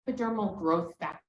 epidermal growth factor.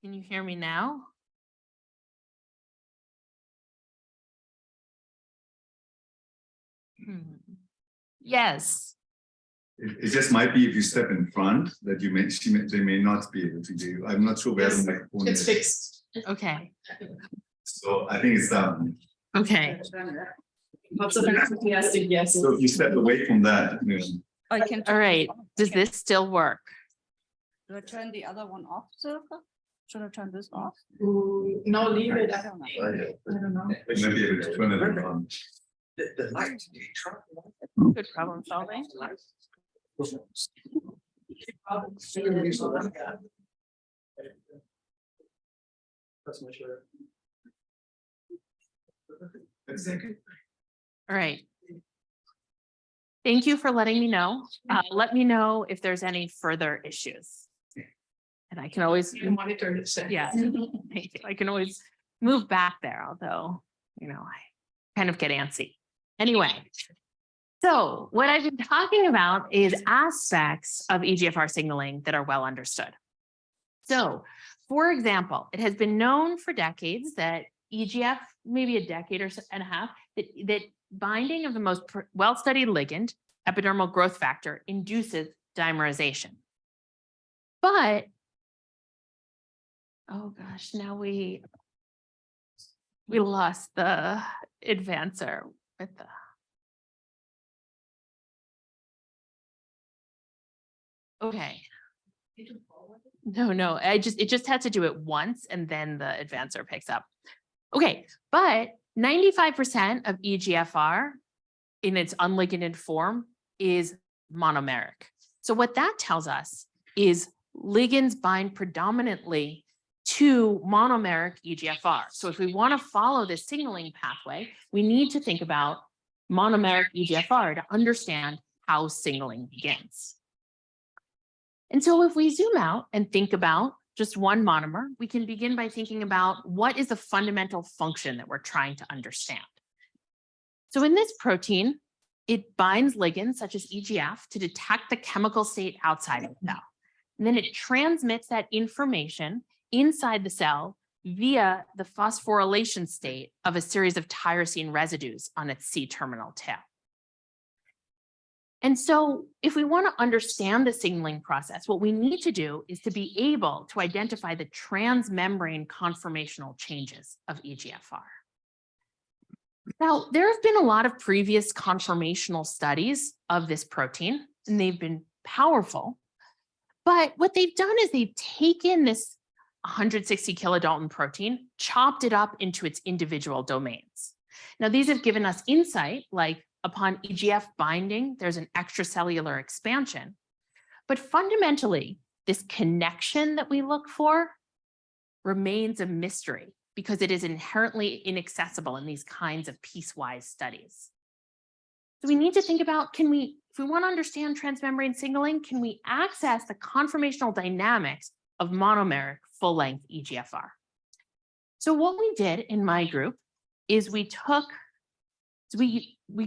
Can you hear me now? Yes. It just might be if you step in front that you may, they may not be able to do. I'm not sure where the microphone It's is. fixed. Okay. So I think it's down. Okay. Lots of enthusiastic yeses. So if you step away from that, you know, I can. All right. Does this still work? Do I turn the other one off, Silke? Should I turn this off? No, leave it. I don't know. I don't know. maybe able to turn it on. The light. Good problem solving. That's my sure. All right. Thank you for letting me know. Let me know if there's any further issues. And I can always, You can monitor it. yeah, thank you. I can always move back there, although, you know, I kind of get antsy. Anyway, so what I've been talking about is aspects of EGFR signaling that are well understood. So, for example, it has been known for decades that EGF, maybe a decade and a half, that binding of the most well-studied ligand, epidermal growth factor, induces dimerization. But, oh gosh, now we lost the advancer with the. Okay. No, it just had to do it once and then the advancer picks up. Okay, but 95% of EGFR in its unliganded form is monomeric. So what that tells us is ligands bind predominantly to monomeric EGFR. So if we want to follow this signaling pathway, we need to think about monomeric EGFR to understand how signaling begins. And so if we zoom out and think about just one monomer, we can begin by thinking about what is the fundamental function that we're trying to understand. So in this protein, it binds ligands such as EGF to detect the chemical state outside of the cell. And then it transmits that information inside the cell via the phosphorylation state of a series of tyrosine residues on its C-terminal tail. And so if we want to understand the signaling process, what we need to do is to be able to identify the transmembrane conformational changes of EGFR. Now, there have been a lot of previous conformational studies of this protein, and they've been powerful. But what they've done is they've taken this 160 kilodalton protein, chopped it up into its individual domains. Now, these have given us insight, like upon EGF binding, there's an extracellular expansion. But fundamentally, this connection that we look for remains a mystery because it is inherently inaccessible in these kinds of piecewise studies. So we need to think about, if we want to understand transmembrane signaling, can we access the conformational dynamics of monomeric full-length EGFR? So what we did in my group is we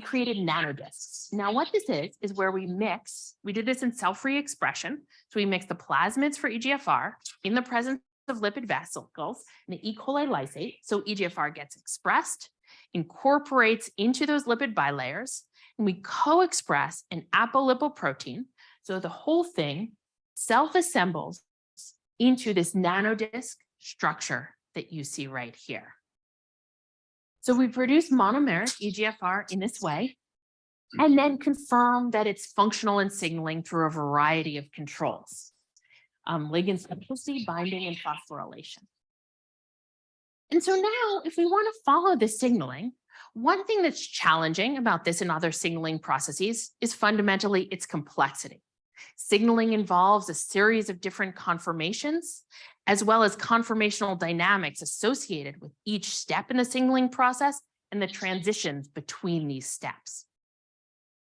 created nanodiscs. Now what this is where we did this in cell-free expression. So we mix the plasmids for EGFR in the presence of lipid vesicles in the E. coli lysate. So EGFR gets expressed, incorporates into those lipid bilayers, and we co-express an apolipoprotein. So the whole thing self-assembles into this nanodisk structure that you see right here. So we produce monomeric EGFR in this way, and then confirm that it's functional and signaling through a variety of controls. Ligand specificity, binding, and phosphorylation. And so now, if we want to follow this signaling, one thing that's challenging about this and other signaling processes is fundamentally its complexity. Signaling involves a series of different conformations, as well as conformational dynamics associated with each step in the signaling process and the transitions between these steps.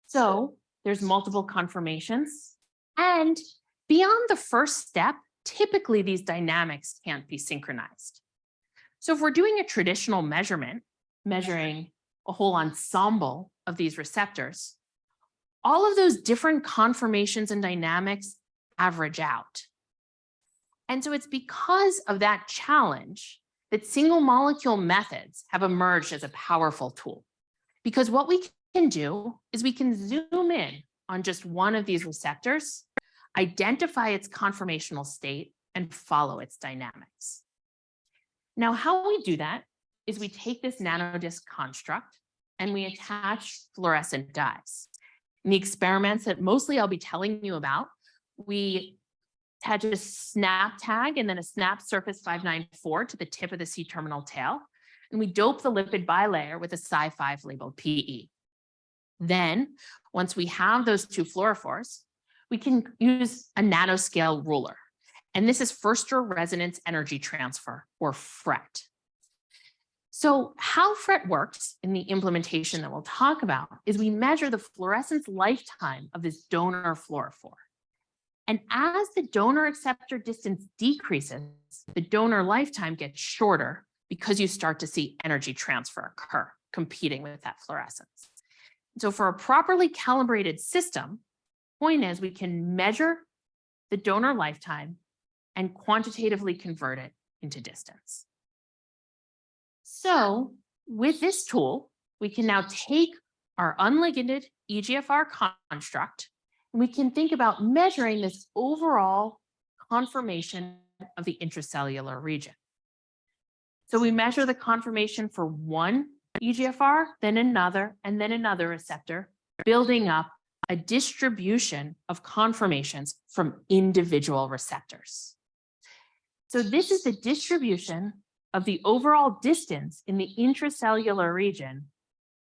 So there's multiple conformations, and beyond the first step, typically these dynamics can't be synchronized. So if we're doing a traditional measurement, measuring a whole ensemble of these receptors, all of those different conformations and dynamics average out. And so it's because of that challenge that single molecule methods have emerged as a powerful tool. Because what we can do is we can zoom in on just one of these receptors, identify its conformational state, and follow its dynamics. Now, how we do that is we take this nanodisk construct and we attach fluorescent dyes. In the experiments that mostly I'll be telling you about, we attach a SNAP tag and then a SNAP surface 594 to the tip of the C-terminal tail, and we dope the lipid bilayer with a Cy5 labeled PE. Then, once we have those two fluorophores, we can use a nanoscale ruler. And this is Forster resonance energy transfer, or FRET. So how FRET works in the implementation that we'll talk about is we measure the fluorescence lifetime of this donor fluorophore. And as the donor acceptor distance decreases, the donor lifetime gets shorter because you start to see energy transfer occur, competing with that fluorescence. So for a properly calibrated system, point is we can measure the donor lifetime and quantitatively convert it into distance. So with this tool, we can now take our unliganded EGFR construct, and we can think about measuring this overall conformation of the intracellular region. So we measure the conformation for one EGFR, then another, and then another receptor, building up a distribution of conformations from individual receptors. So this is the distribution of the overall distance in the intracellular region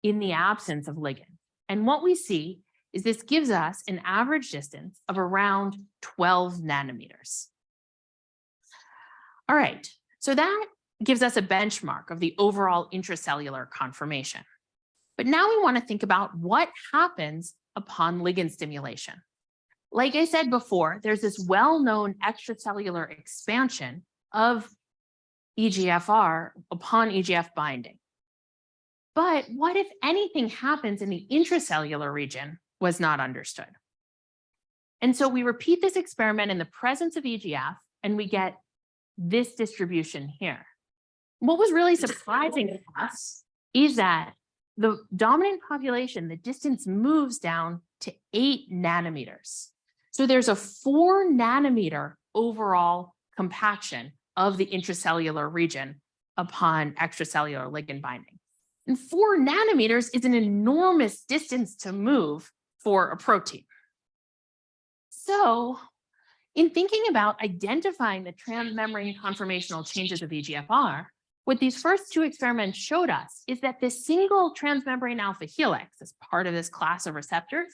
in the absence of ligand. And what we see is this gives us an average distance of around 12 nanometers. All right, so that gives us a benchmark of the overall intracellular conformation. But now we want to think about what happens upon ligand stimulation. Like I said before, there's this well-known extracellular expansion of EGFR upon EGF binding. But what if anything happens in the intracellular region was not understood? And so we repeat this experiment in the presence of EGF, and we get this distribution here. What was really surprising to us is that the dominant population, the distance moves down to 8 nanometers. So there's a 4 nanometer overall compaction of the intracellular region upon extracellular ligand binding. And 4 nanometers is an enormous distance to move for a protein. So in thinking about identifying the transmembrane conformational changes of EGFR, what these first 2 experiments showed us is that this single transmembrane alpha helix, as part of this class of receptors,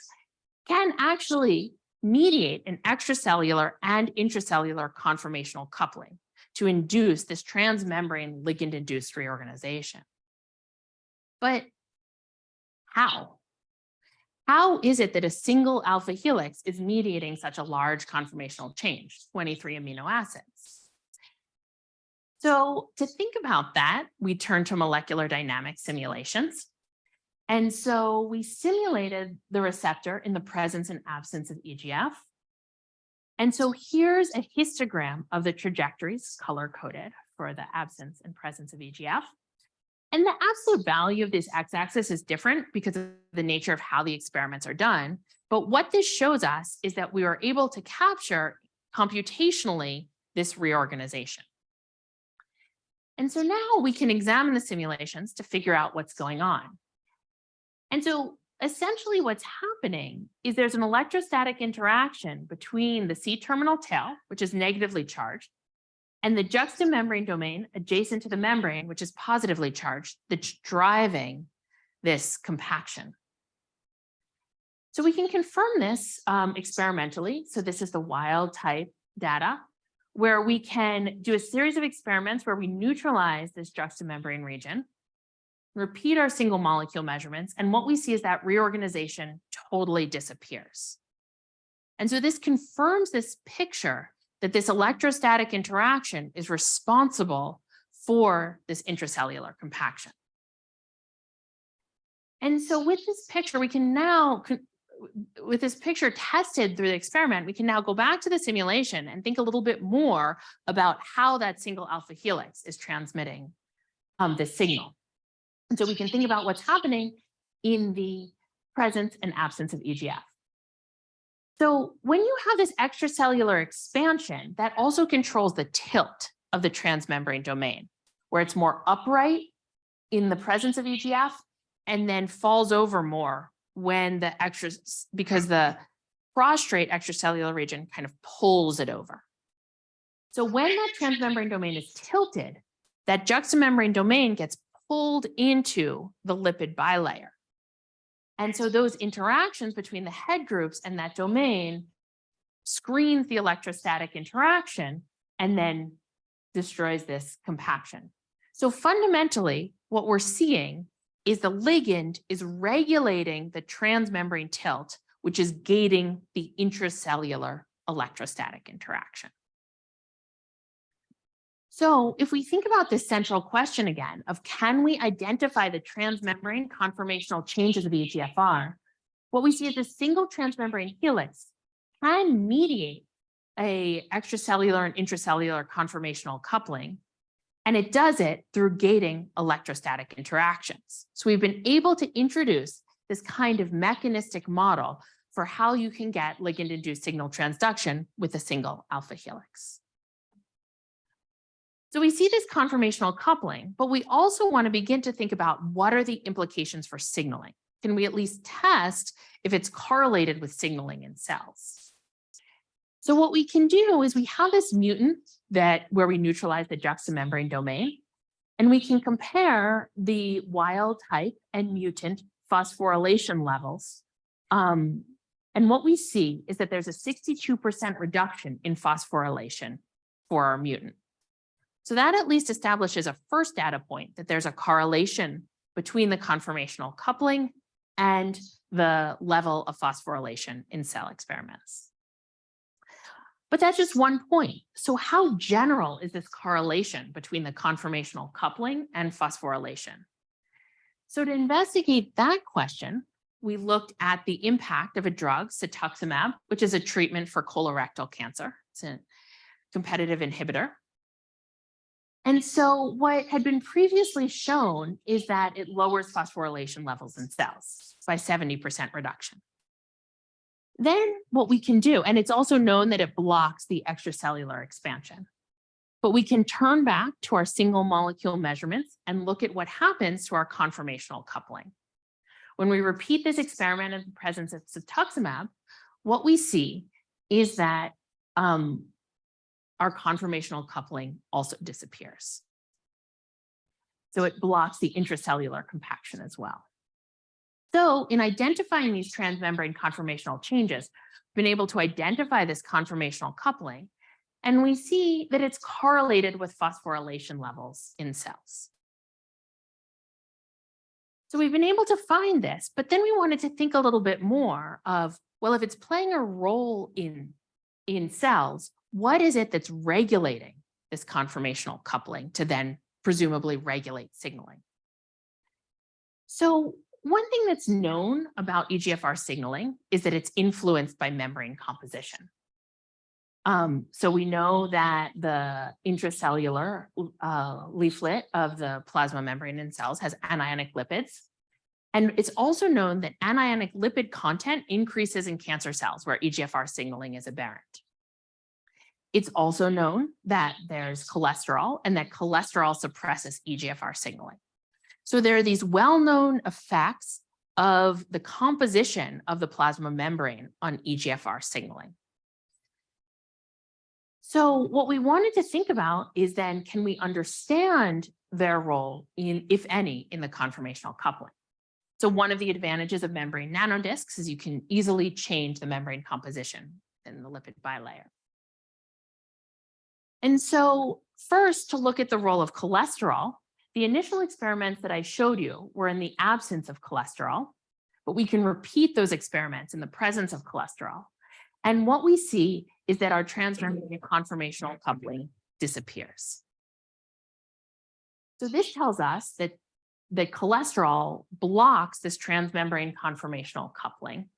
can actually mediate an extracellular and intracellular conformational coupling to induce this transmembrane ligand-induced reorganization. But how? How is it that a single alpha helix is mediating such a large conformational change, 23 amino acids? So to think about that, we turn to molecular dynamics simulations. And so we simulated the receptor in the presence and absence of EGF. And so here's a histogram of the trajectories color-coded for the absence and presence of EGF. And the absolute value of this x-axis is different because of the nature of how the experiments are done. But what this shows us is that we were able to capture computationally this reorganization. And so now we can examine the simulations to figure out what's going on. And so essentially what's happening is there's an electrostatic interaction between the C-terminal tail, which is negatively charged, and the juxtamembrane domain adjacent to the membrane, which is positively charged, that's driving this compaction. So we can confirm this experimentally. So this is the wild type data, where we can do a series of experiments where we neutralize this juxtamembrane region, repeat our single molecule measurements, and what we see is that reorganization totally disappears. And so this confirms this picture that this electrostatic interaction is responsible for this intracellular compaction. And so with this picture, we can now, with this picture tested through the experiment, we can now go back to the simulation and think a little bit more about how that single alpha helix is transmitting this signal. And so we can think about what's happening in the presence and absence of EGF. So when you have this extracellular expansion, that also controls the tilt of the transmembrane domain, where it's more upright in the presence of EGF and then falls over more when the because the prostrate extracellular region kind of pulls it over. So when that transmembrane domain is tilted, that juxtamembrane domain gets pulled into the lipid bilayer. And so those interactions between the head groups and that domain screens the electrostatic interaction and then destroys this compaction. So fundamentally, what we're seeing is the ligand is regulating the transmembrane tilt, which is gating the intracellular electrostatic interaction. So if we think about this central question again of can we identify the transmembrane conformational changes of EGFR, what we see is a single transmembrane helix can mediate a extracellular and intracellular conformational coupling, and it does it through gating electrostatic interactions. So we've been able to introduce this kind of mechanistic model for how you can get ligand-induced signal transduction with a single alpha helix. So we see this conformational coupling, but we also want to begin to think about what are the implications for signaling. Can we at least test if it's correlated with signaling in cells? So what we can do is we have this mutant where we neutralize the juxtamembrane domain, and we can compare the wild type and mutant phosphorylation levels. And what we see is that there's a 62% reduction in phosphorylation for our mutant. So that at least establishes a first data point that there's a correlation between the conformational coupling and the level of phosphorylation in cell experiments. But that's just one point. So how general is this correlation between the conformational coupling and phosphorylation? So to investigate that question, we looked at the impact of a drug, Cetuximab, which is a treatment for colorectal cancer. It's a competitive inhibitor. And so what had been previously shown is that it lowers phosphorylation levels in cells by 70% reduction. Then what we can do, and it's also known that it blocks the extracellular expansion, but we can turn back to our single molecule measurements and look at what happens to our conformational coupling. When we repeat this experiment in the presence of Cetuximab, what we see is that our conformational coupling also disappears. So it blocks the intracellular compaction as well. So in identifying these transmembrane conformational changes, we've been able to identify this conformational coupling, and we see that it's correlated with phosphorylation levels in cells. So we've been able to find this, but then we wanted to think a little bit more of, well, if it's playing a role in cells, what is it that's regulating this conformational coupling to then presumably regulate signaling? So one thing that's known about EGFR signaling is that it's influenced by membrane composition. So we know that the intracellular leaflet of the plasma membrane in cells has anionic lipids. And it's also known that anionic lipid content increases in cancer cells where EGFR signaling is aberrant. It's also known that there's cholesterol and that cholesterol suppresses EGFR signaling. So there are these well-known effects of the composition of the plasma membrane on EGFR signaling. So what we wanted to think about is then, can we understand their role in, if any, in the conformational coupling? So one of the advantages of membrane nanodiscs is you can easily change the membrane composition in the lipid bilayer. And so first, to look at the role of cholesterol, the initial experiments that I showed you were in the absence of cholesterol, but we can repeat those experiments in the presence of cholesterol. And what we see is that our transmembrane conformational coupling disappears. So this tells us that cholesterol blocks this transmembrane conformational coupling,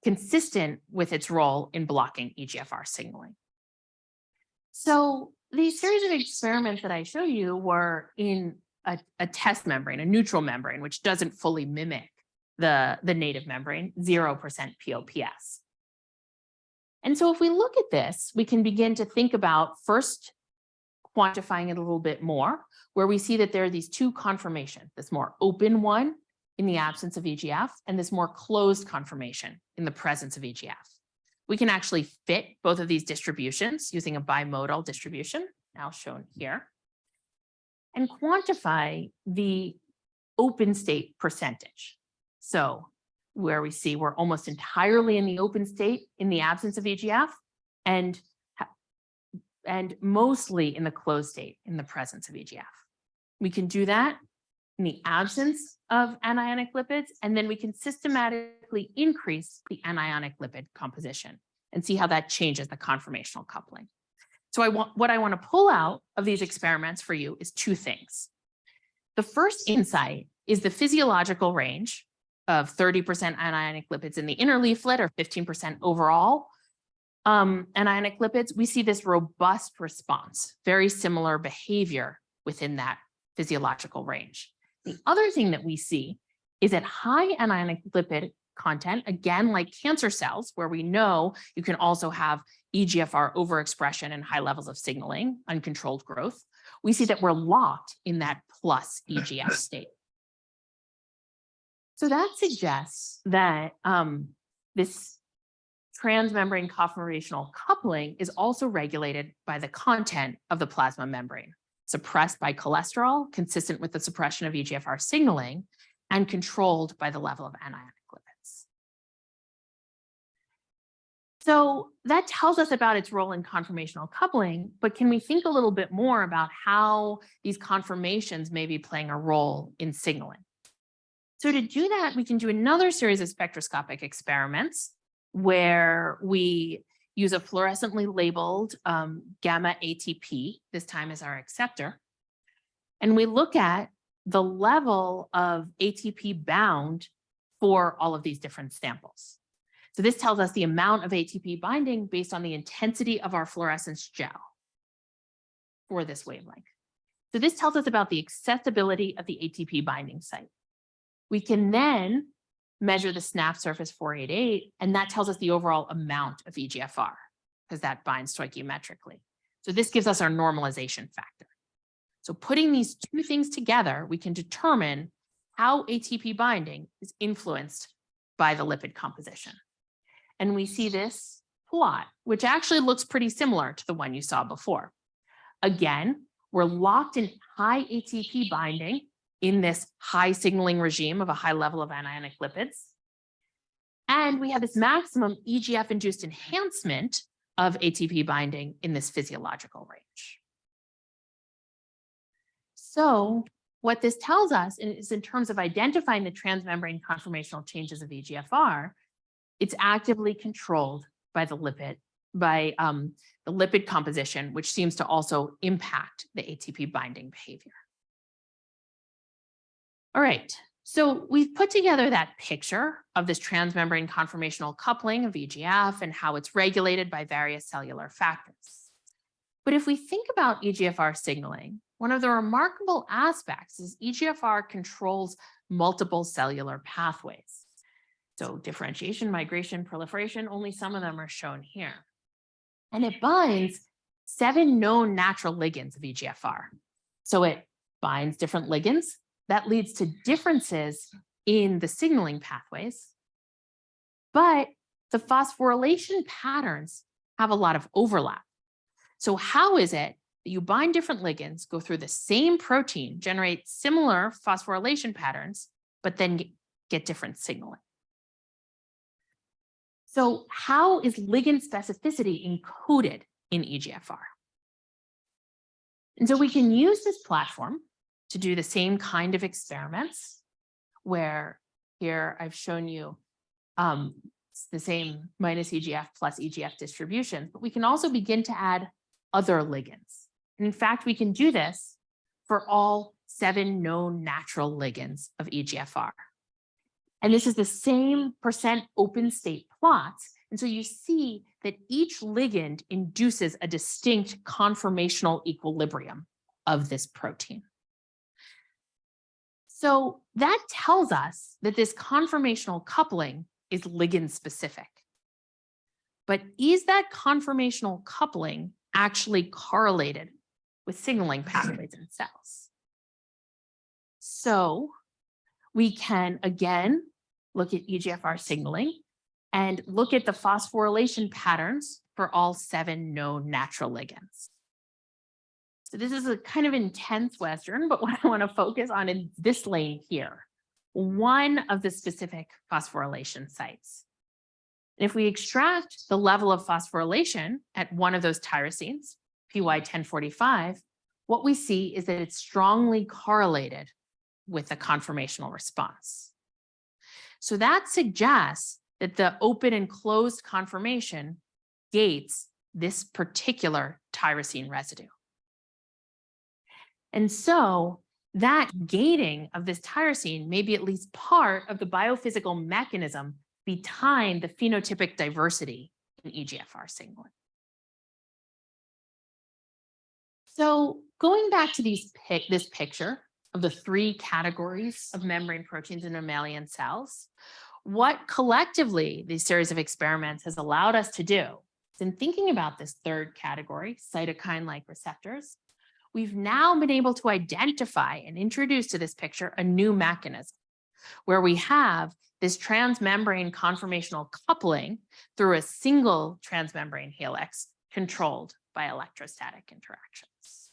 consistent with its role in blocking EGFR signaling. So these series of experiments that I showed you were in a test membrane, a neutral membrane, which doesn't fully mimic the native membrane, 0% POPS. And so if we look at this, we can begin to think about first quantifying it a little bit more, where we see that there are these two conformations, this more open one in the absence of EGF and this more closed conformation in the presence of EGF. We can actually fit both of these distributions using a bimodal distribution, now shown here, and quantify the open state percentage. So where we see we're almost entirely in the open state in the absence of EGF and mostly in the closed state in the presence of EGF. We can do that in the absence of anionic lipids, and then we can systematically increase the anionic lipid composition and see how that changes the conformational coupling. So what I want to pull out of these experiments for you is two things. The first insight is the physiological range of 30% anionic lipids in the inner leaflet or 15% overall anionic lipids. We see this robust response, very similar behavior within that physiological range. The other thing that we see is that high anionic lipid content, again, like cancer cells, where we know you can also have EGFR overexpression and high levels of signaling, uncontrolled growth, we see that we're locked in that plus EGF state. So that suggests that this transmembrane conformational coupling is also regulated by the content of the plasma membrane, suppressed by cholesterol, consistent with the suppression of EGFR signaling, and controlled by the level of anionic lipids. So that tells us about its role in conformational coupling, but can we think a little bit more about how these conformations may be playing a role in signaling? So to do that, we can do another series of spectroscopic experiments where we use a fluorescently labeled gamma ATP, this time as our acceptor, and we look at the level of ATP bound for all of these different samples. So this tells us the amount of ATP binding based on the intensity of our fluorescence gel for this wavelength. So this tells us about the accessibility of the ATP binding site. We can then measure the SNAP surface 488, and that tells us the overall amount of EGFR, because that binds stoichiometrically. So this gives us our normalization factor. So putting these two things together, we can determine how ATP binding is influenced by the lipid composition. And we see this plot, which actually looks pretty similar to the one you saw before. Again, we're locked in high ATP binding in this high signaling regime of a high level of anionic lipids. And we have this maximum EGF-induced enhancement of ATP binding in this physiological range. So what this tells us is, in terms of identifying the transmembrane conformational changes of EGFR, it's actively controlled by the lipid, the lipid composition, which seems to also impact the ATP binding behavior. All right, So we've put together that picture of this transmembrane conformational coupling of EGF and how it's regulated by various cellular factors. But if we think about EGFR signaling, one of the remarkable aspects is EGFR controls multiple cellular pathways. So differentiation, migration, proliferation, only some of them are shown here. And it binds 7 known natural ligands of EGFR. So it binds different ligands. That leads to differences in the signaling pathways. But the phosphorylation patterns have a lot of overlap. So how is it that you bind different ligands, go through the same protein, generate similar phosphorylation patterns, but then get different signaling? So how is ligand specificity encoded in EGFR? And so we can use this platform to do the same kind of experiments, where here I've shown you the same minus EGF plus EGF distribution, but we can also begin to add other ligands. And in fact, we can do this for all 7 known natural ligands of EGFR. And this is the same percent open state plots. And so you see that each ligand induces a distinct conformational equilibrium of this protein. So that tells us that this conformational coupling is ligand specific. But is that conformational coupling actually correlated with signaling pathways in cells? So we can again look at EGFR signaling and look at the phosphorylation patterns for all 7 known natural ligands. So this is a kind of intense Western, but what I want to focus on is this lane here, one of the specific phosphorylation sites. And if we extract the level of phosphorylation at one of those tyrosines, PY1045, what we see is that it's strongly correlated with the conformational response. So that suggests that the open and closed conformation gates this particular tyrosine residue. And so that gating of this tyrosine may be at least part of the biophysical mechanism behind the phenotypic diversity in EGFR signaling. So going back to this picture of the 3 categories of membrane proteins in mammalian cells, what collectively these series of experiments has allowed us to do is, in thinking about this 3rd category, cytokine-like receptors, we've now been able to identify and introduce to this picture a new mechanism where we have this transmembrane conformational coupling through a single transmembrane helix controlled by electrostatic interactions.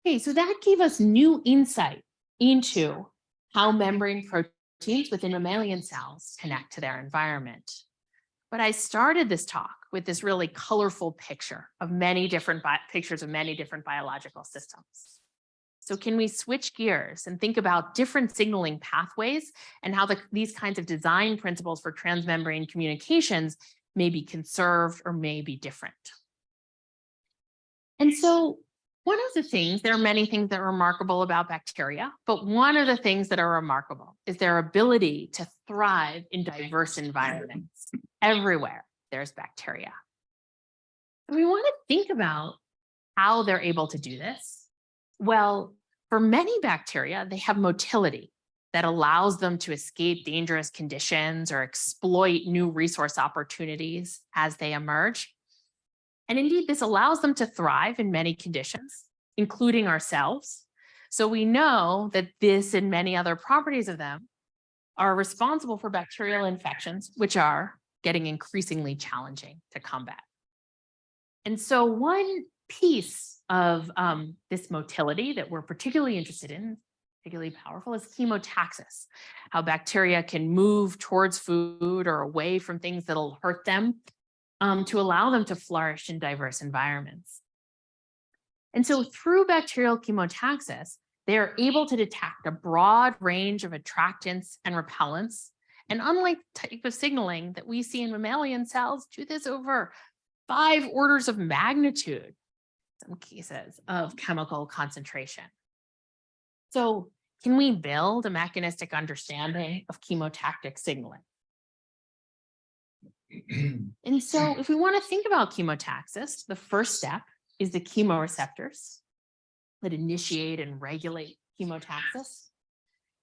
Okay, so that gave us new insight into how membrane proteins within mammalian cells connect to their environment. But I started this talk with this really colorful picture of many different pictures of many different biological systems. So can we switch gears and think about different signaling pathways and how these kinds of design principles for transmembrane communications may be conserved or may be different? And so one of the things, there are many things that are remarkable about bacteria, but one of the things that are remarkable is their ability to thrive in diverse environments. Everywhere there's bacteria. And we want to think about how they're able to do this. Well, for many bacteria, they have motility that allows them to escape dangerous conditions or exploit new resource opportunities as they emerge. And indeed, this allows them to thrive in many conditions, including ourselves. So we know that this and many other properties of them are responsible for bacterial infections, which are getting increasingly challenging to combat. And so one piece of this motility that we're particularly interested in, particularly powerful, is chemotaxis, how bacteria can move towards food or away from things that'll hurt them to allow them to flourish in diverse environments. And so through bacterial chemotaxis, they are able to detect a broad range of attractants and repellents. And unlike the type of signaling that we see in mammalian cells, do this over 5 orders of magnitude, in some cases, of chemical concentration. So can we build a mechanistic understanding of chemotactic signaling? And so if we want to think about chemotaxis, the first step is the chemoreceptors that initiate and regulate chemotaxis.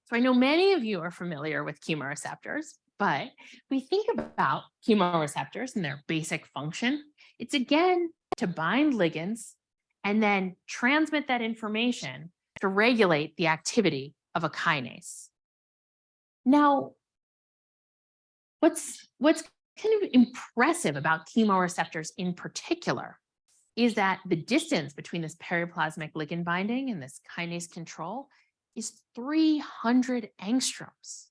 So I know many of you are familiar with chemoreceptors, but we think about chemoreceptors and their basic function. It's again to bind ligands and then transmit that information to regulate the activity of a kinase. Now, what's kind of impressive about chemoreceptors in particular is that the distance between this periplasmic ligand binding and this kinase control is 300 angstroms.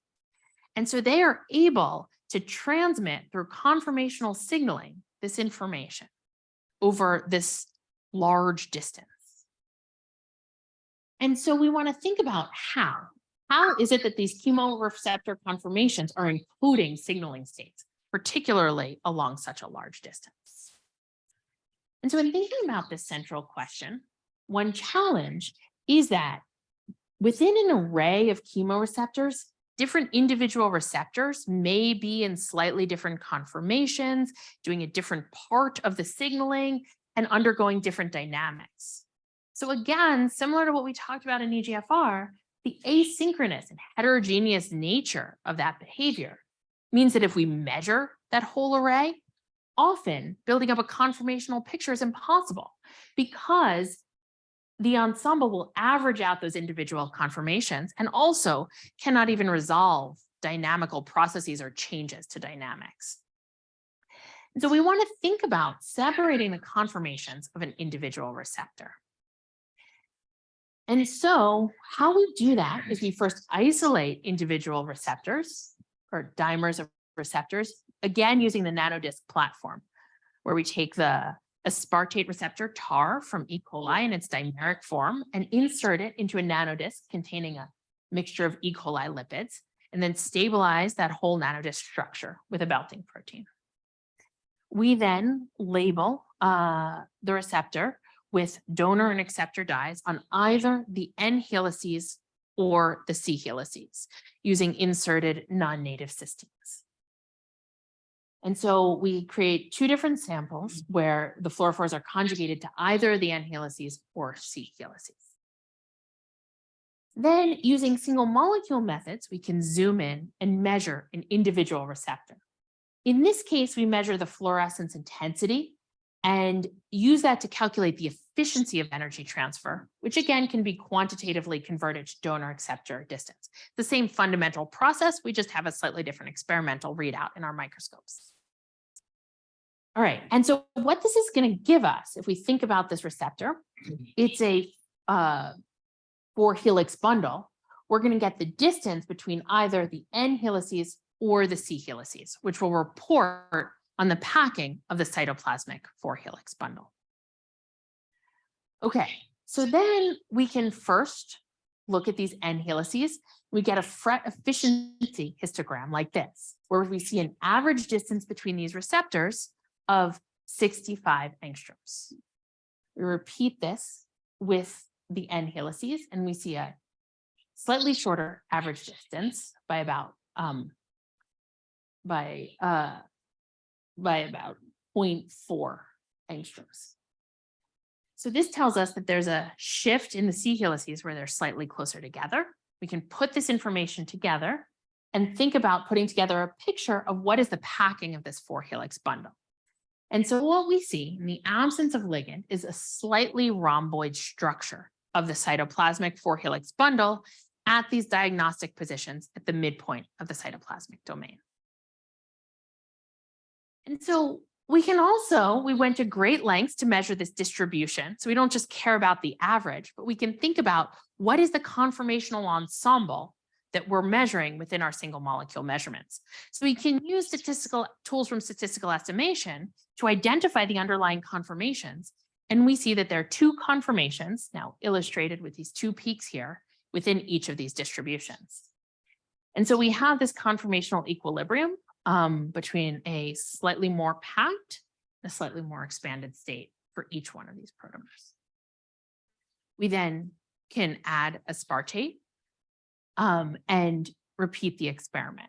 And so they are able to transmit through conformational signaling this information over this large distance. And so we want to think about how. How is it that these chemoreceptor conformations are encoding signaling states, particularly along such a large distance? And so in thinking about this central question, one challenge is that within an array of chemoreceptors, different individual receptors may be in slightly different conformations, doing a different part of the signaling, and undergoing different dynamics. So again, similar to what we talked about in EGFR, the asynchronous and heterogeneous nature of that behavior means that if we measure that whole array, often building up a conformational picture is impossible because the ensemble will average out those individual conformations and also cannot even resolve dynamical processes or changes to dynamics. And so we want to think about separating the conformations of an individual receptor. And so how we do that is we first isolate individual receptors or dimers of receptors, again, using the nanodisk platform, where we take the aspartate receptor TAR from E. coli in its dimeric form and insert it into a nanodisk containing a mixture of E. coli lipids, and then stabilize that whole nanodisk structure with a belting protein. We then label the receptor with donor and acceptor dyes on either the N helices or the C helices using inserted non-native cysteines. And so we create two different samples where the fluorophores are conjugated to either the N helices or C helices. Then using single molecule methods, we can zoom in and measure an individual receptor. In this case, we measure the fluorescence intensity and use that to calculate the efficiency of energy transfer, which again can be quantitatively converted to donor-acceptor distance. The same fundamental process, we just have a slightly different experimental readout in our microscopes. All right, and so what this is going to give us, if we think about this receptor, it's a 4-helix bundle. We're going to get the distance between either the N helices or the C helices, which will report on the packing of the cytoplasmic 4-helix bundle. Okay, so then we can first look at these N helices. We get a fret efficiency histogram like this, where we see an average distance between these receptors of 65 angstroms. We repeat this with the N helices, and we see a slightly shorter average distance by about 0.4 angstroms. So this tells us that there's a shift in the C helices where they're slightly closer together. We can put this information together and think about putting together a picture of what is the packing of this 4-helix bundle. And so what we see in the absence of ligand is a slightly rhomboid structure of the cytoplasmic 4-helix bundle at these diagnostic positions at the midpoint of the cytoplasmic domain. And so we went to great lengths to measure this distribution. So we don't just care about the average, but we can think about what is the conformational ensemble that we're measuring within our single molecule measurements. So we can use statistical tools from statistical estimation to identify the underlying conformations. And we see that there are 2 conformations, now illustrated with these 2 peaks here, within each of these distributions. And so we have this conformational equilibrium between a slightly more packed and a slightly more expanded state for each one of these protomers. We then can add aspartate and repeat the experiment.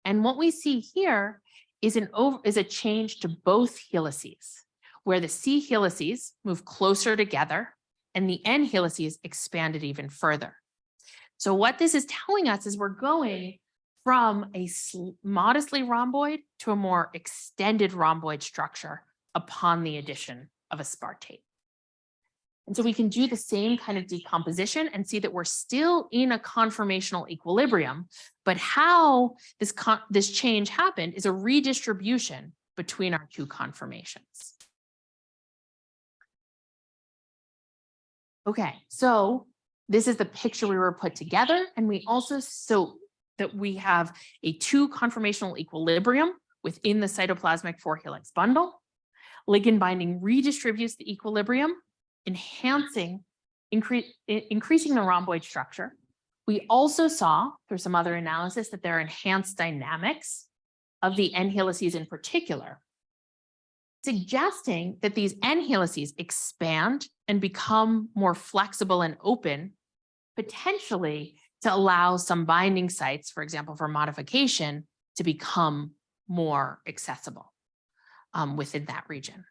And what we see here is a change to both helices, where the C helices move closer together and the N helices expanded even further. So what this is telling us is we're going from a modestly rhomboid to a more extended rhomboid structure upon the addition of aspartate. And so we can do the same kind of decomposition and see that we're still in a conformational equilibrium, but how this change happened is a redistribution between our two conformations. Okay, so this is the picture we were put together, and we also that we have a 2 conformational equilibrium within the cytoplasmic 4-helix bundle. Ligand binding redistributes the equilibrium, increasing the rhomboid structure. We also saw through some other analysis that there are enhanced dynamics of the N helices in particular, suggesting that these N helices expand and become more flexible and open, potentially to allow some binding sites, for example, for modification, to become more accessible within that region.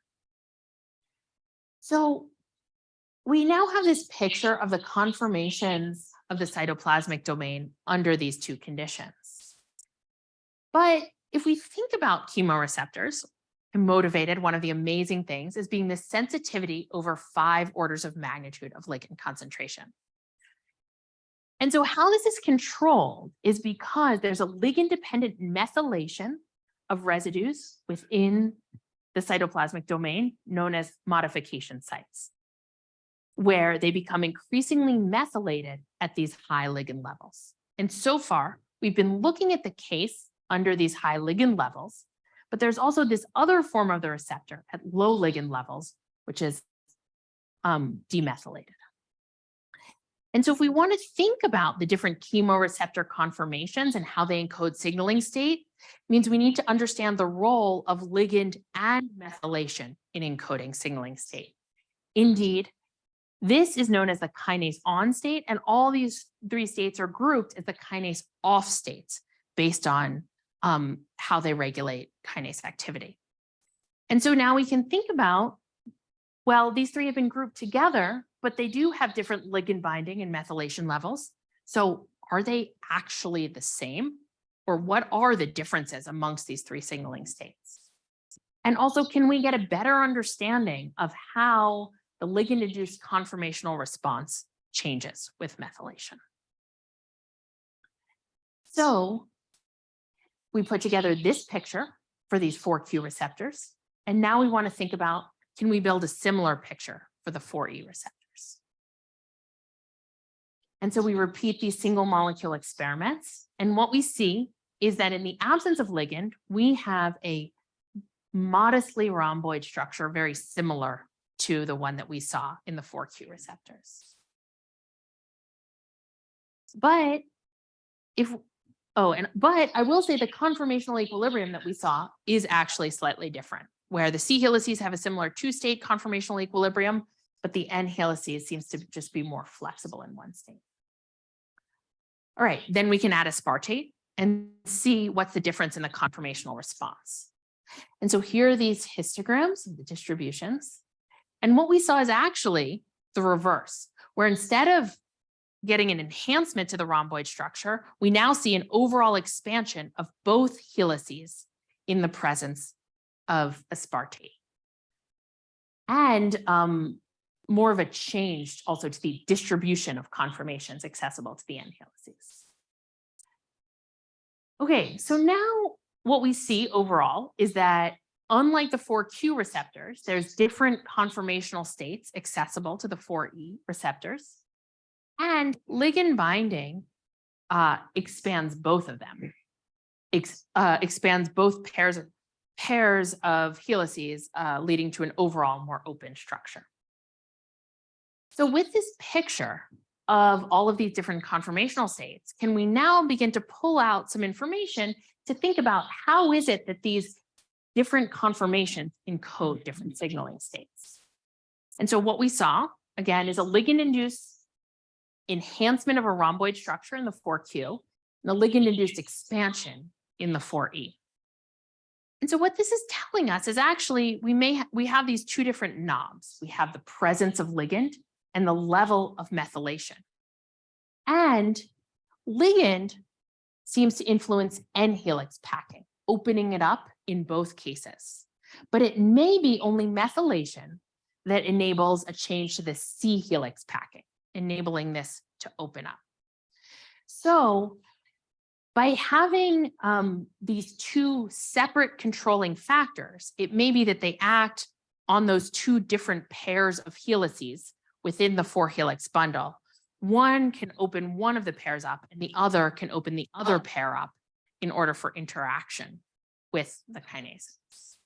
So we now have this picture of the conformations of the cytoplasmic domain under these 2 conditions. But if we think about chemoreceptors, motivated, one of the amazing things is being the sensitivity over 5 orders of magnitude of ligand concentration. And so how this is controlled is because there's a ligand-dependent methylation of residues within the cytoplasmic domain known as modification sites, where they become increasingly methylated at these high ligand levels. And so far, we've been looking at the case under these high ligand levels, but there's also this other form of the receptor at low ligand levels, which is demethylated. And so if we want to think about the different chemoreceptor conformations and how they encode signaling state, it means we need to understand the role of ligand and methylation in encoding signaling state. Indeed, this is known as the kinase on state, and all these 3 states are grouped as the kinase off states based on how they regulate kinase activity. And so now we can think about, well, these 3 have been grouped together, but they do have different ligand binding and methylation levels. So are they actually the same? Or what are the differences amongst these 3 signaling states? And also, can we get a better understanding of how the ligand-induced conformational response changes with methylation? So we put together this picture for these 4Q receptors. And now we want to think about, can we build a similar picture for the 4E receptors? And so we repeat these single molecule experiments. And what we see is that in the absence of ligand, we have a modestly rhomboid structure, very similar to the one that we saw in the 4Q receptors. But but I will say the conformational equilibrium that we saw is actually slightly different, where the C helices have a similar 2-state conformational equilibrium, but the N helices seems to just be more flexible in 1 state. All right, then we can add aspartate and see what's the difference in the conformational response. And so here are these histograms of the distributions. And what we saw is actually the reverse, where instead of getting an enhancement to the rhomboid structure, we now see an overall expansion of both helices in the presence of aspartate. And more of a change also to the distribution of conformations accessible to the N helices. Okay, so now what we see overall is that unlike the 4Q receptors, there's different conformational states accessible to the 4E receptors. And ligand binding expands both of them, expands both pairs of helices, leading to an overall more open structure. So with this picture of all of these different conformational states, can we now begin to pull out some information to think about how is it that these different conformations encode different signaling states? And so what we saw, again, is a ligand-induced enhancement of a rhomboid structure in the 4Q, and a ligand-induced expansion in the 4E. And so what this is telling us is actually we have these two different knobs. We have the presence of ligand and the level of methylation. And ligand seems to influence N-helix packing, opening it up in both cases. But it may be only methylation that enables a change to the C-helix packing, enabling this to open up. So by having these two separate controlling factors, it may be that they act on those two different pairs of helices within the 4-helix bundle. One can open one of the pairs up and the other can open the other pair up in order for interaction with the kinases.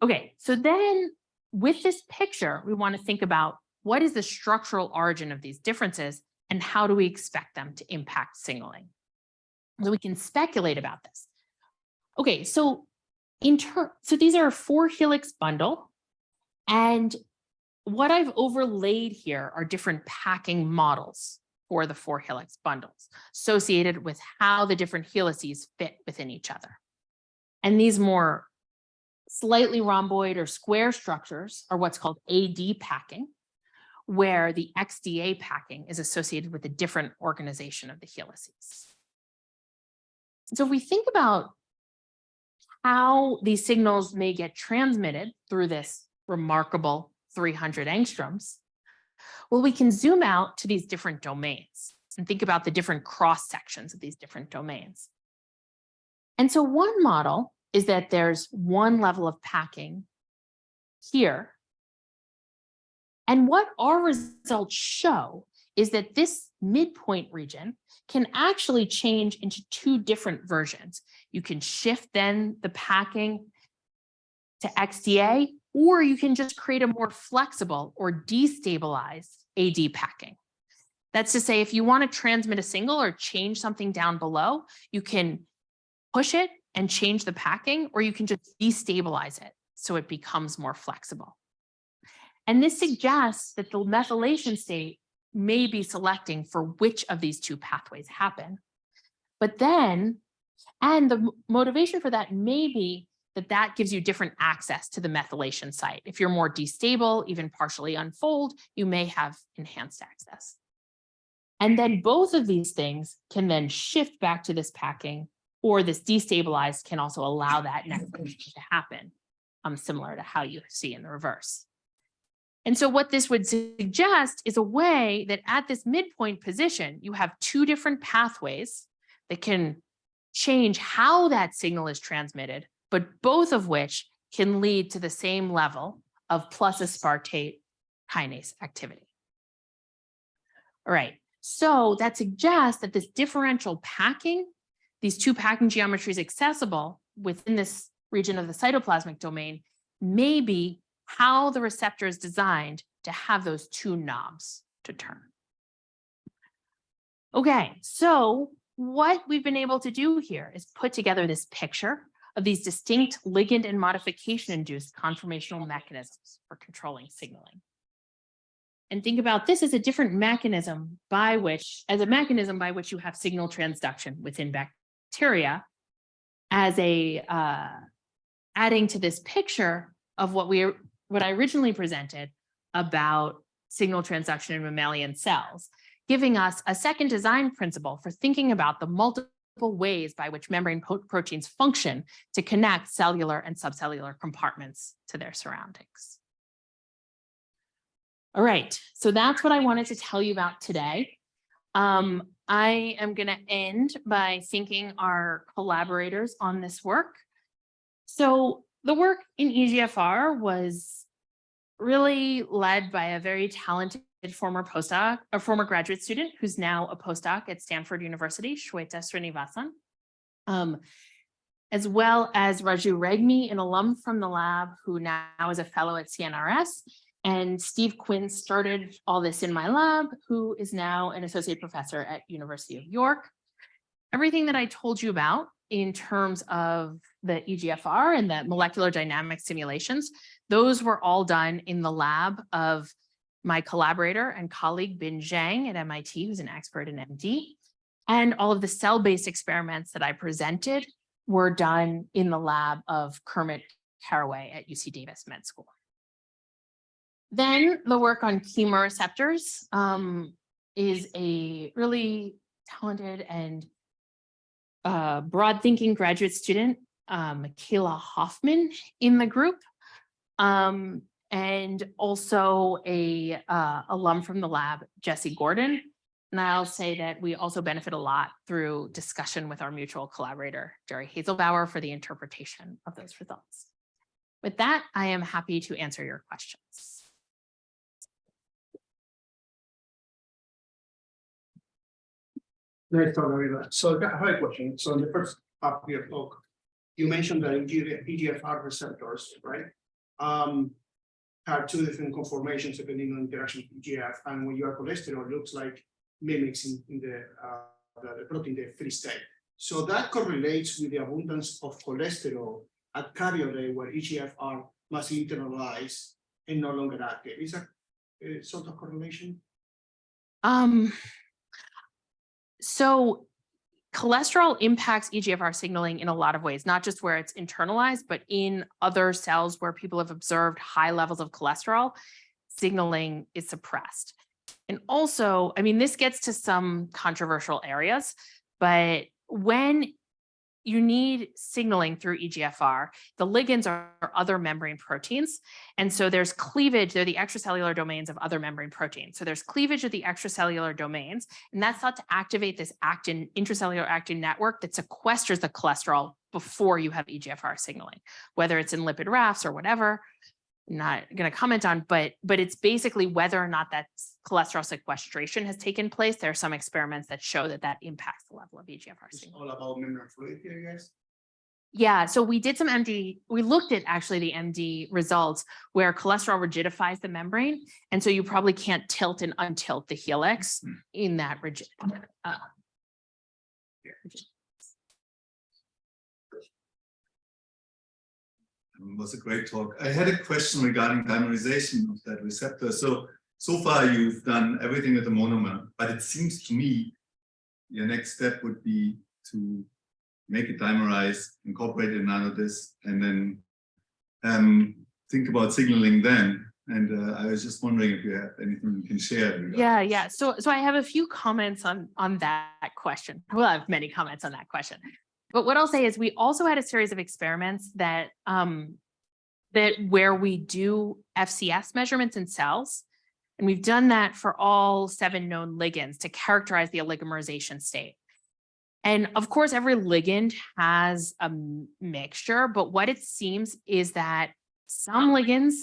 Okay, so then with this picture, we want to think about what is the structural origin of these differences and how do we expect them to impact signaling? So we can speculate about this. Okay, so these are a 4-helix bundle, and what I've overlaid here are different packing models for the 4-helix bundles associated with how the different helices fit within each other. And these more slightly rhomboid or square structures are what's called AD packing, where the XDA packing is associated with a different organization of the helices. So if we think about how these signals may get transmitted through this remarkable 300 angstroms, well, we can zoom out to these different domains and think about the different cross sections of these different domains. And so one model is that there's one level of packing here. And what our results show is that this midpoint region can actually change into two different versions. You can shift then the packing to XDA, or you can just create a more flexible or destabilized AD packing. That's to say, if you want to transmit a signal or change something down below, you can push it and change the packing, or you can just destabilize it so it becomes more flexible. And this suggests that the methylation state may be selecting for which of these two pathways happen. But then, and the motivation for that may be that that gives you different access to the methylation site. If you're more destable, even partially unfold, you may have enhanced access. And then both of these things can then shift back to this packing, or this destabilized can also allow that methylation to happen, similar to how you see in the reverse. And so what this would suggest is a way that at this midpoint position, you have two different pathways that can change how that signal is transmitted, but both of which can lead to the same level of plus aspartate kinase activity. All right, so that suggests that this differential packing, these two packing geometries accessible within this region of the cytoplasmic domain, may be how the receptor is designed to have those two knobs to turn. Okay, so what we've been able to do here is put together this picture of these distinct ligand and modification-induced conformational mechanisms for controlling signaling. And think about this as a different mechanism by which, you have signal transduction within bacteria, as a adding to this picture of what I originally presented about signal transduction in mammalian cells, giving us a second design principle for thinking about the multiple ways by which membrane proteins function to connect cellular and subcellular compartments to their surroundings. All right, so that's what I wanted to tell you about today. I am going to end by thanking our collaborators on this work. So the work in EGFR was really led by a very talented former graduate student who's now a postdoc at Stanford University, Shweta Srinivasan, as well as Raju Regmi, an alum from the lab who now is a fellow at CNRS, and Steve Quinn started all this in my lab, who is now an associate professor at University of York. Everything that I told you about in terms of the EGFR and the molecular dynamic simulations, those were all done in the lab of my collaborator and colleague Bin Zhang at MIT, who's an expert in MD. And all of the cell-based experiments that I presented were done in the lab of Kermit Caraway at UC Davis Med School. Then the work on chemoreceptors is a really talented and broad-thinking graduate student, Michaela Hoffman, in the group, and also a alum from the lab, Jesse Gordon. And I'll say that we also benefit a lot through discussion with our mutual collaborator, Jerry Hazelbauer, for the interpretation of those results. With that, I am happy to answer your questions. Nice talk, Gabriela. So I have a question. So in the first half of your talk, you mentioned that EGFR receptors, right? Have two different conformations depending on interaction with EGF, and when you are cholesterol, it looks like mimics in the protein, the free state. So that correlates with the abundance of cholesterol at carrier day where EGFR must internalize and no longer active. Is that a sort of correlation? So cholesterol impacts EGFR signaling in a lot of ways, not just where it's internalized, but in other cells where people have observed high levels of cholesterol, signaling is suppressed. And also, I mean, this gets to some controversial areas, but when you need signaling through EGFR, the ligands are other membrane proteins. And so there's cleavage, they're the extracellular domains of other membrane proteins. So there's cleavage of the extracellular domains, and that's thought to activate this actin, intracellular actin network that sequesters the cholesterol before you have EGFR signaling, whether it's in lipid rafts or whatever. I'm not going to comment on, but it's basically whether or not that cholesterol sequestration has taken place. There are some experiments that show that that impacts the level of EGFR It's signaling. all about membrane fluid here, guys. Yeah, so we did some MD, we looked at actually the MD results where cholesterol rigidifies the membrane. And so you probably can't tilt and untilt the helix in that rigid. It was a great talk. I had a question regarding dimerization of that receptor. So far you've done everything with the monomer, but it seems to me your next step would be to make it dimerize, incorporate it in nanodisc, and then think about signaling then. And I was just wondering if you have anything you can share. Yeah. So I have a few comments on that question. Well, I have many comments on that question. But what I'll say is we also had a series of experiments that where we do FCS measurements in cells. And we've done that for all 7 known ligands to characterize the oligomerization state. And of course, every ligand has a mixture, but what it seems is that some ligands,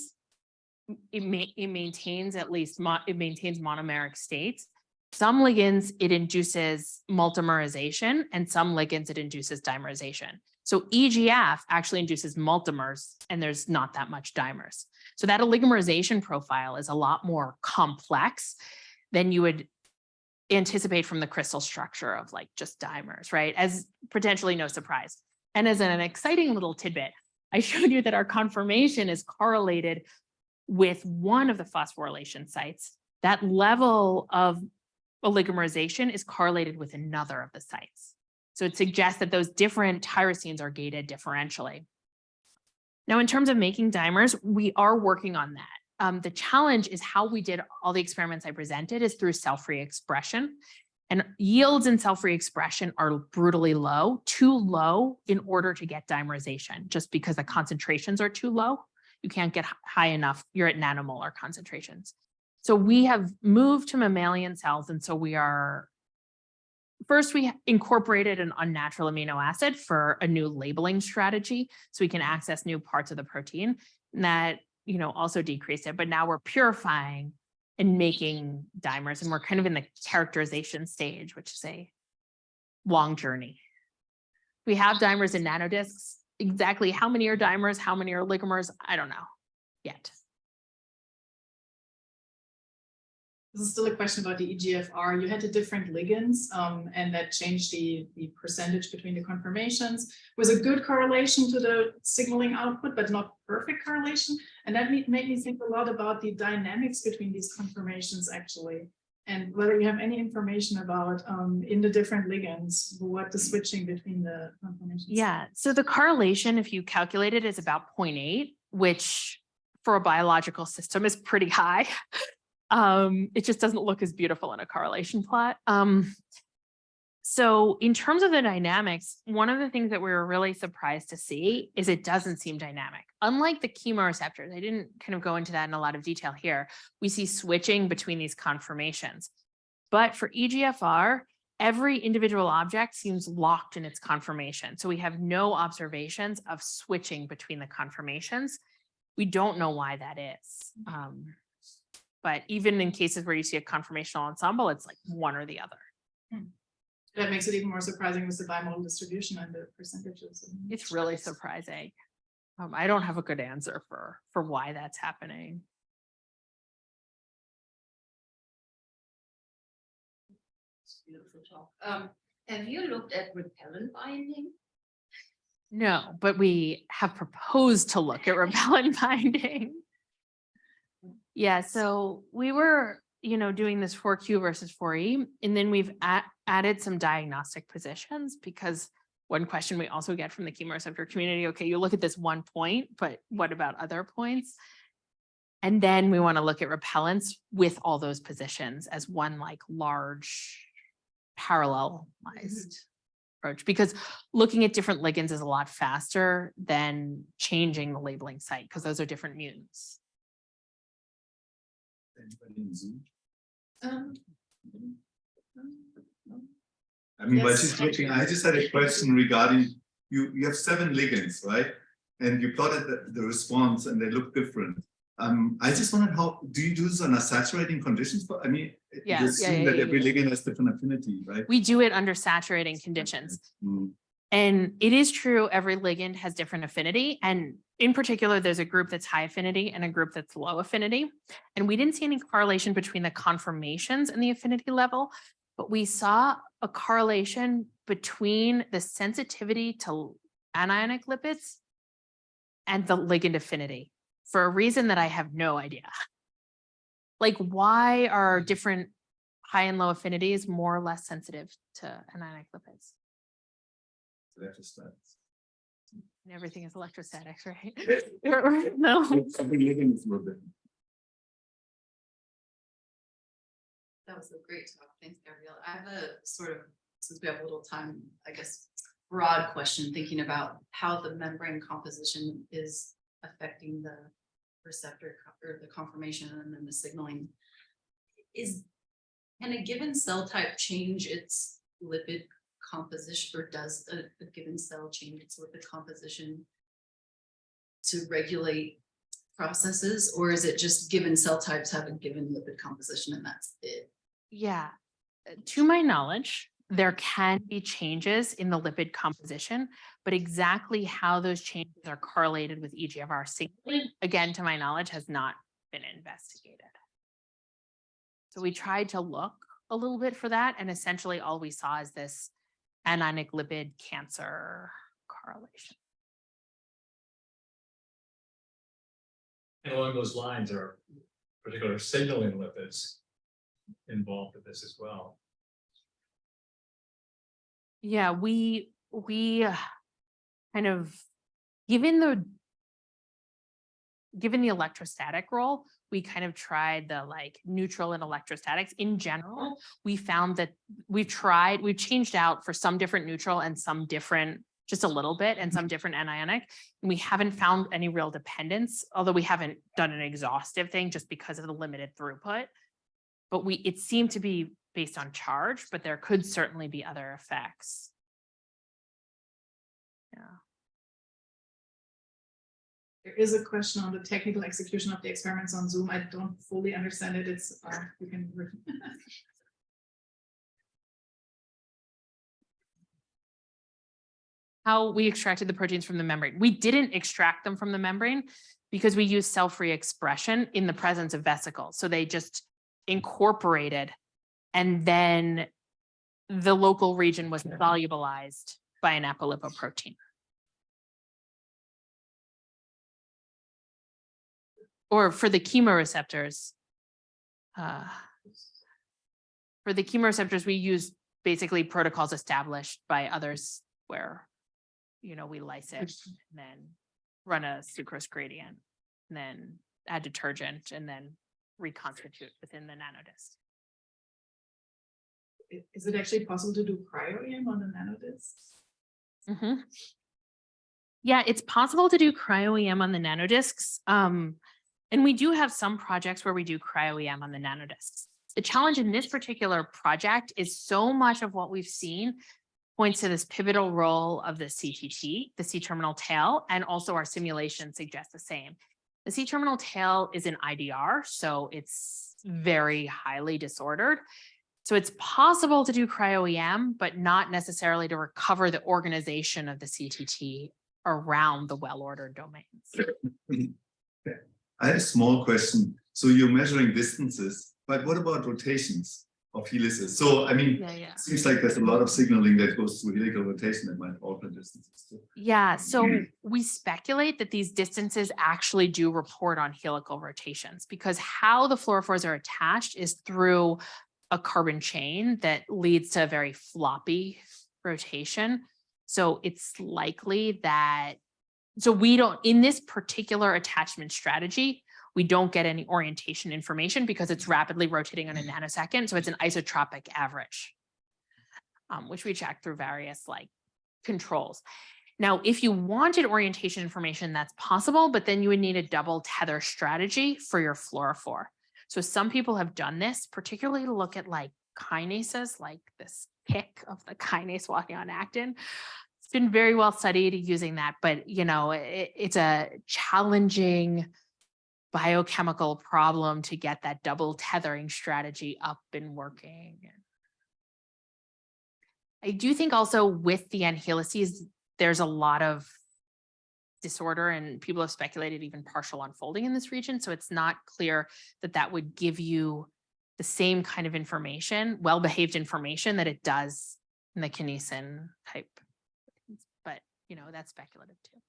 it maintains at least, it maintains monomeric states. Some ligands, it induces multimerization, and some ligands, it induces dimerization. So EGF actually induces multimers, and there's not that much dimers. So that oligomerization profile is a lot more complex than you would anticipate from the crystal structure of like just dimers, right? As potentially no surprise. And as an exciting little tidbit, I showed you that our conformation is correlated with one of the phosphorylation sites. That level of oligomerization is correlated with another of the sites. So it suggests that those different tyrosines are gated differentially. Now, in terms of making dimers, we are working on that. The challenge is how we did all the experiments I presented is through cell-free expression. And yields in cell-free expression are brutally low, too low in order to get dimerization, just because the concentrations are too low. You can't get high enough, you're at nanomolar concentrations. So we have moved to mammalian cells. And so we incorporated an unnatural amino acid for a new labeling strategy. So we can access new parts of the protein and that, also decreased it. But now we're purifying and making dimers, and we're kind of in the characterization stage, which is a long journey. We have dimers in nanodiscs. Exactly how many are dimers, how many are oligomers, I don't know yet. This is still a question about the EGFR. You had the different ligands, and that changed the percentage between the conformations. Was a good correlation to the signaling output, but not perfect correlation. And that made me think a lot about the dynamics between these conformations actually, and whether you have any information about in the different ligands, what the switching between the conformations. Yeah, so the correlation, if you calculate it, is about 0.8, which for a biological system is pretty high. It just doesn't look as beautiful in a correlation plot. So in terms of the dynamics, one of the things that we were really surprised to see is it doesn't seem dynamic. Unlike the chemoreceptors, I didn't kind of go into that in a lot of detail here. We see switching between these conformations. But for EGFR, every individual object seems locked in its conformation. So we have no observations of switching between the conformations. We don't know why that is. But even in cases where you see a conformational ensemble, it's like one or the other. That makes it even more surprising with the bimodal distribution and the percentages. It's really surprising. I don't have a good answer for why that's happening. Beautiful talk. Have you looked at repellent binding? No, but we have proposed to look at repellent binding. Yeah, so we were, doing this 4Q versus 4E, and then we've added some diagnostic positions because one question we also get from the chemoreceptor community, okay, you look at this one point, but what about other points? And then we want to look at repellents with all those positions as one like large parallelized approach, because looking at different ligands is a lot faster than changing the labeling site because those are different mutants. Anybody in Zoom? Yes, While she's looking, I just had a question regarding, you have 7 ligands, right? And you plotted the response and they look different. I just wondered, how do you do this under saturating conditions? You assume that every ligand has different affinity, right? We do it under saturating conditions. And it is true, every ligand has different affinity. And in particular, there's a group that's high affinity and a group that's low affinity. And we didn't see any correlation between the conformations and the affinity level, but we saw a correlation between the sensitivity to anionic lipids and the ligand affinity for a reason that I have no idea. Like, why are different high and low affinities more or less sensitive to anionic lipids? Electrostatics. And everything is electrostatics, right? No. Every ligand is a little bit. That was a great talk. Thanks, Gabriela. I have a sort of, since we have a little time, I guess, broad question, thinking about how the membrane composition is affecting the receptor or the conformation and then the signaling. Can a given cell type change its lipid composition, or does a given cell change its lipid composition to regulate processes, or is it just given cell types have a given lipid composition and that's it? Yeah, to my knowledge, there can be changes in the lipid composition, but exactly how those changes are correlated with EGFR signaling, again, to my knowledge, has not been investigated. So we tried to look a little bit for that, and essentially all we saw is this anionic lipid cancer correlation. And along those lines, are particular signaling lipids involved with this as well? Yeah, we kind of, given the electrostatic role, we kind of tried the like neutral and electrostatics. In general, we found that we've changed out for some different neutral and some different, just a little bit, and some different anionic. And we haven't found any real dependence, although we haven't done an exhaustive thing just because of the limited throughput. But it seemed to be based on charge, but there could certainly be other effects. Yeah. There is a question on the technical execution of the experiments on Zoom. I don't fully understand it. It's you can. How we extracted the proteins from the membrane. We didn't extract them from the membrane because we use cell-free expression in the presence of vesicles. So they just incorporated, and then the local region was solubilized by an apolipoprotein. Or for the chemoreceptors, we use basically protocols established by others where, you know, we lyse it and then run a sucrose gradient, and then add detergent, and then reconstitute within the nanodisc. Is it actually possible to do cryo-EM on the nanodiscs? Mm-hmm. Yeah, it's possible to do cryo-EM on the nanodiscs. And we do have some projects where we do cryo-EM on the nanodiscs. The challenge in this particular project is so much of what we've seen points to this pivotal role of the CTT, the C-terminal tail, and also our simulation suggests the same. The C-terminal tail is an IDR, so it's very highly disordered. So it's possible to do cryo-EM, but not necessarily to recover the organization of the CTT around the well-ordered domains. I had a small question. So you're measuring distances, but what about rotations of helices? So, I mean, Yeah. it seems like there's a lot of signaling that goes through helical rotation that might alter distances too. Yeah, so we speculate that these distances actually do report on helical rotations, because how the fluorophores are attached is through a carbon chain that leads to a very floppy rotation. So it's likely that, so we don't, in this particular attachment strategy, we don't get any orientation information because it's rapidly rotating on a nanosecond. So it's an isotropic average, which we check through various like controls. Now, if you wanted orientation information, that's possible, but then you would need a double tether strategy for your fluorophore. So some people have done this, particularly to look at like kinases, like this pick of the kinase walking on actin. It's been very well studied using that, but you know, it's a challenging biochemical problem to get that double tethering strategy up and working. I do think also with the N helices, there's a lot of disorder, and people have speculated even partial unfolding in this region. So it's not clear that that would give you the same kind of information, well-behaved information that it does in the kinesin type. But, you know, that's speculative too.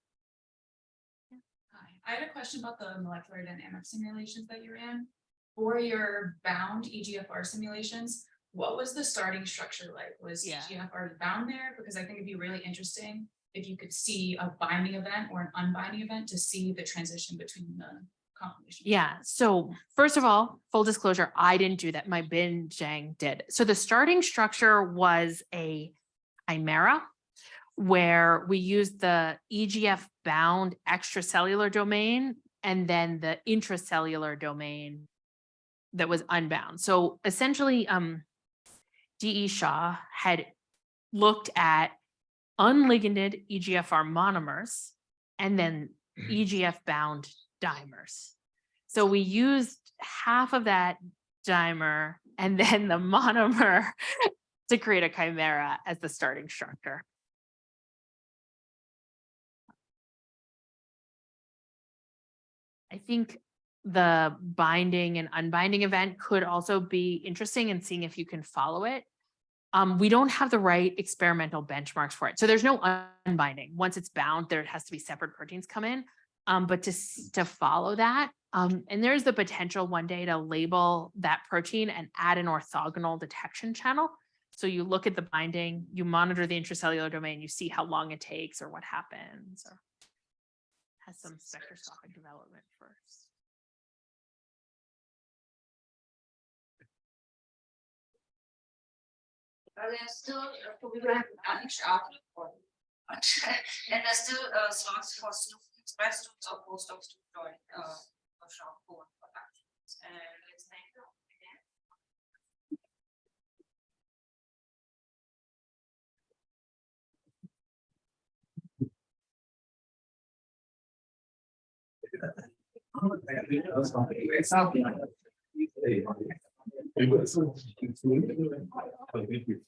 Hi, I had a question about the molecular dynamic simulations that you ran. For your bound EGFR simulations, what was the starting structure like? Was EGFR bound there? Because I think it'd be really interesting if you could see a binding event or an unbinding event to see the transition between the conformations. Yeah, so first of all, full disclosure, I didn't do that. My bin Zhang did. So the starting structure was a chimera where we used the EGF bound extracellular domain and then the intracellular domain that was unbound. So essentially, D.E. Shaw had looked at unliganded EGFR monomers and then EGF bound dimers. So we used half of that dimer and then the monomer to create a chimera as the starting structure. I think the binding and unbinding event could also be interesting in seeing if you can follow it. We don't have the right experimental benchmarks for it. So there's no unbinding. Once it's bound, there has to be separate proteins come in. But to follow that, and there's the potential one day to label that protein and add an orthogonal detection channel. So you look at the binding, you monitor the intracellular domain, you see how long it takes or what happens, or has some spectroscopic development first. There's still we will have Anionic chapter for and there's still slots for express students or postdocs to join Schlau-Cohen productions. Let's thank you Thank you.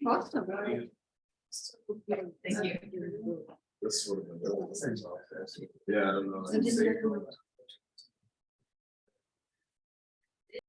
Awesome. Thank you. This would have been. Yeah, I don't know.